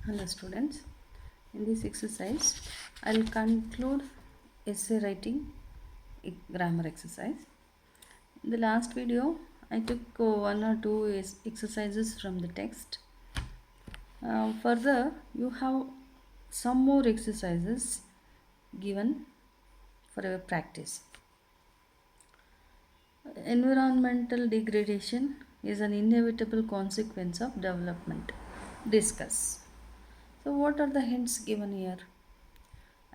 Hello students, in this exercise I'll conclude essay writing grammar exercise. In the last video I took one or two exercises from the text. Further you have some more exercises given for your practice. Environmental degradation is an inevitable consequence of development. Discuss. So what are the hints given here?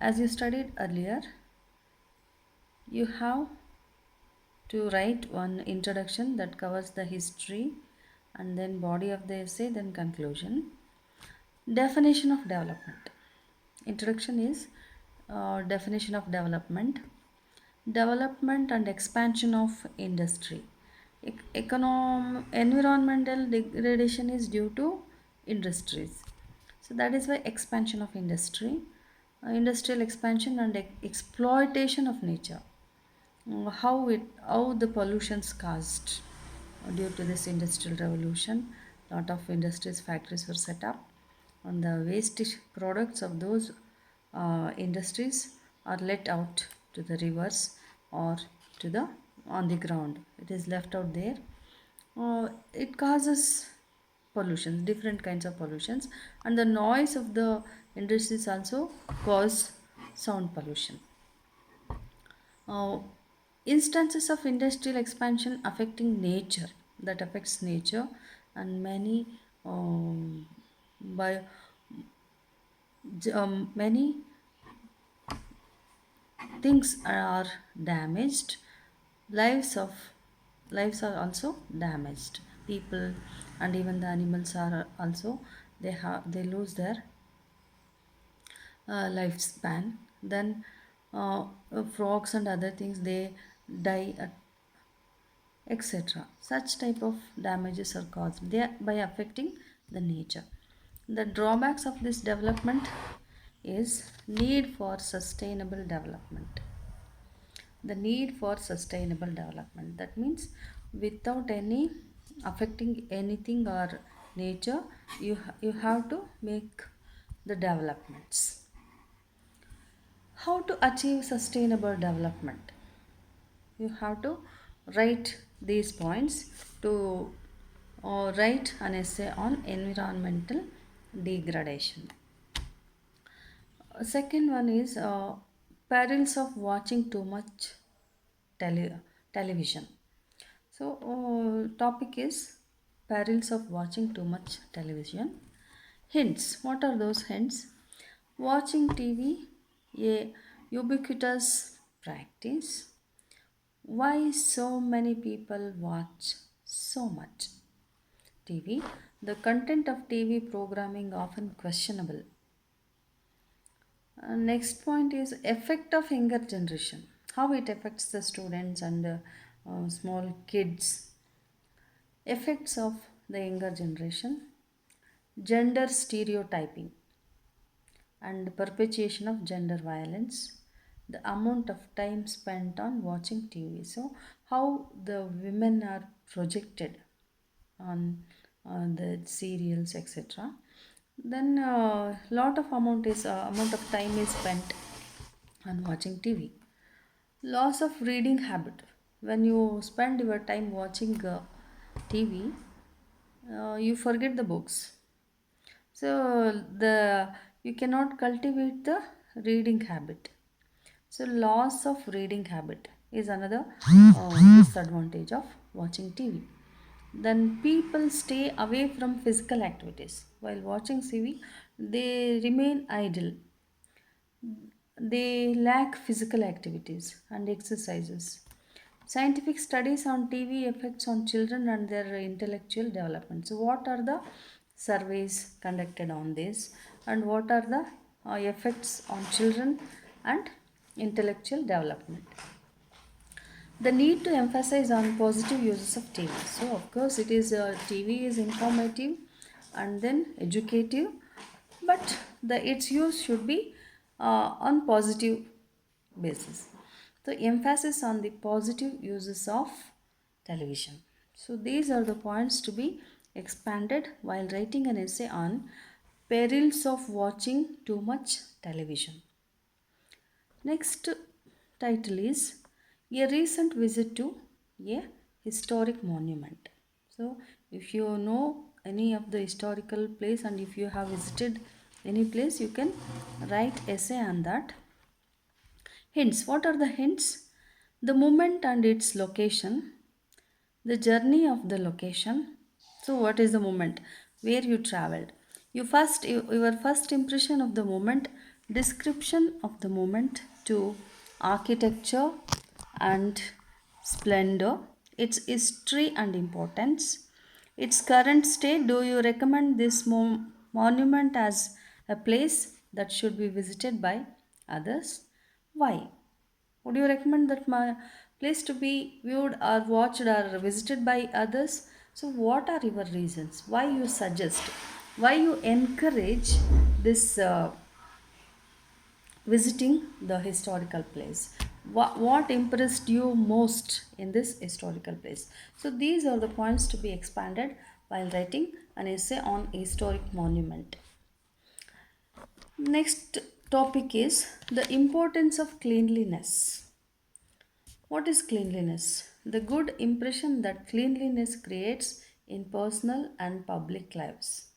As you studied earlier, you have to write one introduction that covers the history and then body of the essay, then conclusion. Definition of development. Introduction is definition of development. Development and expansion of industry. Environmental degradation is due to industries. So that is why expansion of industry, industrial expansion and exploitation of nature. How the pollutions caused due to this industrial revolution. Lot of industries, factories were set up, and the waste products of those industries are let out to the rivers or to the on the ground. It is left out there. It causes pollutions, different kinds of pollutions, and the noise of the industries also cause sound pollution. uh, Instances of industrial expansion affecting nature, that affects nature, and many by many things are damaged. Lives of lives are also damaged. People and even the animals are also, they lose their lifespan. Then frogs and other things, they die, etc. Such type of damages are caused by affecting the nature. The drawbacks of this development is need for sustainable development. The need for sustainable development, that means without any affecting anything or nature, you have to make the developments. How to achieve sustainable development? You have to write these points to write an essay on environmental degradation. Second one is perils of watching too much television. So topic is perils of watching too much television. Hints. What are those hints? Watching TV, a ubiquitous practice. Why so many people watch so much TV? The content of TV programming often questionable. Next point is effect of younger generation. How it affects the students and small kids. Effects of the younger generation. Gender stereotyping and perpetuation of gender violence. The amount of time spent on watching TV. So how the women are projected on the serials, etc. Then lot of amount of time is spent on watching TV. Loss of reading habit. When you spend your time watching TV, you forget the books. So you cannot cultivate the reading habit. So loss of reading habit is another disadvantage of watching TV. Then people stay away from physical activities. While watching TV, they remain idle. They lack physical activities and exercises. Scientific studies on TV effects on children and their intellectual development. So, what are the surveys conducted on this, and what are the effects on children and intellectual development? The need to emphasize on positive uses of TV. So, of course, it is TV is informative and then educative, but its use should be on positive basis. So emphasis on the positive uses of television. So these are the points to be expanded while writing an essay on Perils of watching too much television. Next title is A Recent Visit to a Historic Monument. So, if you know any of the historical place and if you have visited any place, you can write essay on that. Hints. What are the hints? The moment and its location, the journey of the location. So, what is the moment? Where you traveled. Your first impression of the moment, description of the moment to architecture and splendor, its history and importance, its current state. Do you recommend this monument as a place that should be visited by others? Why? Would you recommend that my place to be viewed or watched or visited by others? So, what are your reasons? Why you suggest? Why you encourage this visiting the historical place? What impressed you most in this historical place? So, these are the points to be expanded while writing an essay on historic monument. Next topic is the importance of cleanliness. What is cleanliness? The good impression that cleanliness creates in personal and public lives.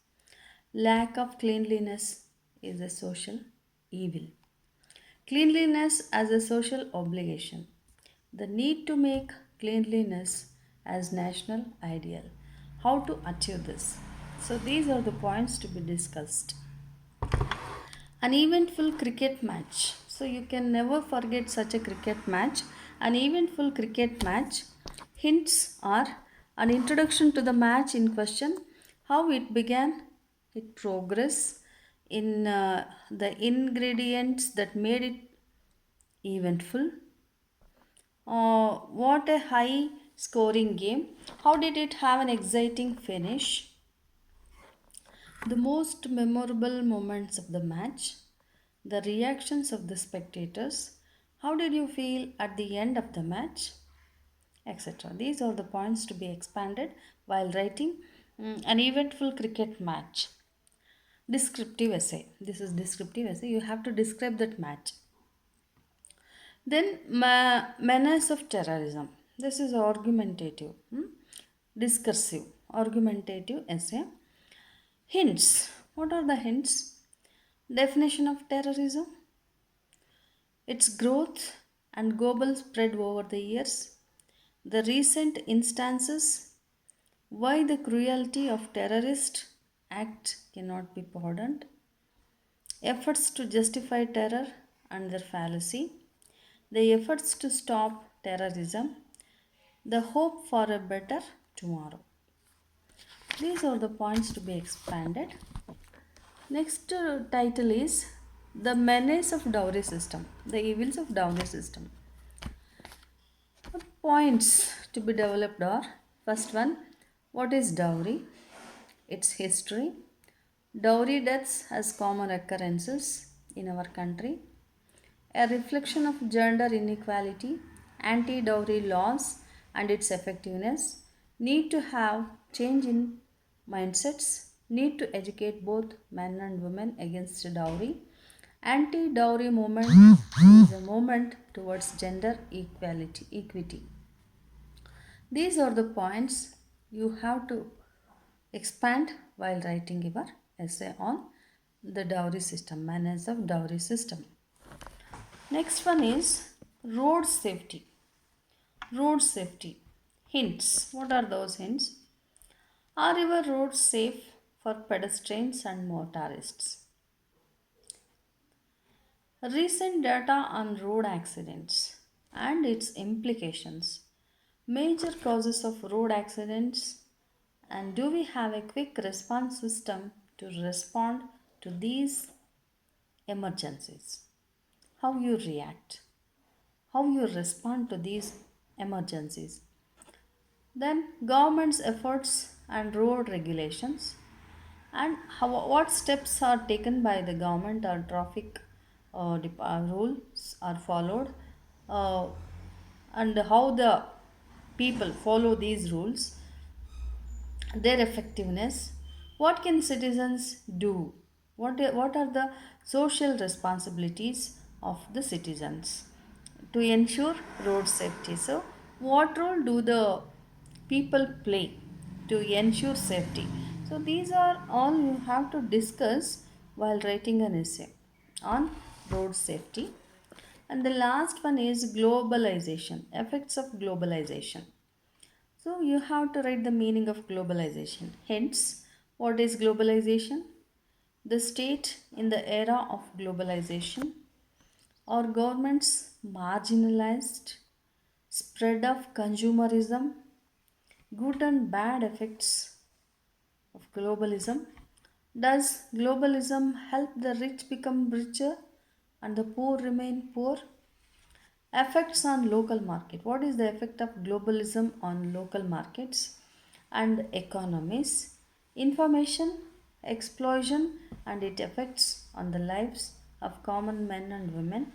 Lack of cleanliness is a social evil. Cleanliness as a social obligation. The need to make cleanliness as national ideal. How to achieve this? So these are the points to be discussed. An eventful cricket match. So you can never forget such a cricket match. An eventful cricket match. Hints are an introduction to the match in question, how it began, its progress, in the ingredients that made it eventful. What a high scoring game. How did it have an exciting finish? The most memorable moments of the match, the reactions of the spectators, how did you feel at the end of the match, etc. These are the points to be expanded while writing an eventful cricket match. Descriptive essay. This is descriptive essay. You have to describe that match. Then menace of terrorism. This is argumentative, discursive, argumentative essay. Hints. What are the hints? Definition of terrorism, its growth and global spread over the years, the recent instances, why the cruelty of terrorist act cannot be pardoned, efforts to justify terror and their fallacy, the efforts to stop terrorism, the hope for a better tomorrow. These are the points to be expanded. Next title is The Menace of Dowry System, the evils of dowry system. Points to be developed are, first one, what is dowry? Its history. Dowry deaths as common occurrences in our country. A reflection of gender inequality, anti-dowry laws and its effectiveness. Need to have change in mindsets. Need to educate both men and women against dowry. Anti-dowry movement is a movement towards gender equity. These are the points you have to expand while writing your essay on the dowry system, manners of dowry system. Next one is road safety. Road safety. Hints. What are those hints? Are your roads safe for pedestrians and motorists? Recent data on road accidents and its implications. Major causes of road accidents, and do we have a quick response system to respond to these emergencies? How you react, how you respond to these emergencies. Then government's efforts and road regulations, and what steps are taken by the government or traffic rules are followed, uh, and how the people follow these rules, their effectiveness, what can citizens do What are the social responsibilities of the citizens to ensure road safety? So, what role do the people play to ensure safety? So, these are all you have to discuss while writing an essay on road safety. And the last one is globalization, effects of globalization. So you have to write the meaning of globalization. Hence, what is globalization? The state in the era of globalization or governments marginalized, spread of consumerism, good and bad effects of globalism. Does globalism help the rich become richer and the poor remain poor? Effects on local market. What is the effect of globalism on local markets and economies? Information, explosion, and its effects on the lives of common men and women.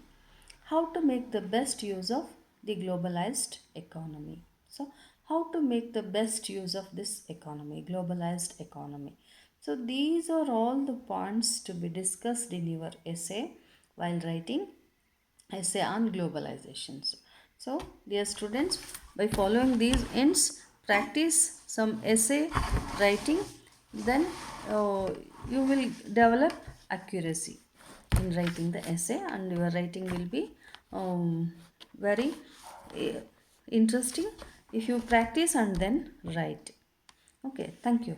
How to make the best use of the globalized economy. So, how to make the best use of this economy, globalized economy. So, these are all the points to be discussed in your essay while writing essay on globalizations. So, dear students, by following these ends, practice some essay writing, then you will develop accuracy in writing the essay, and your writing will be very uh, interesting if you practice and then write. Okay, thank you.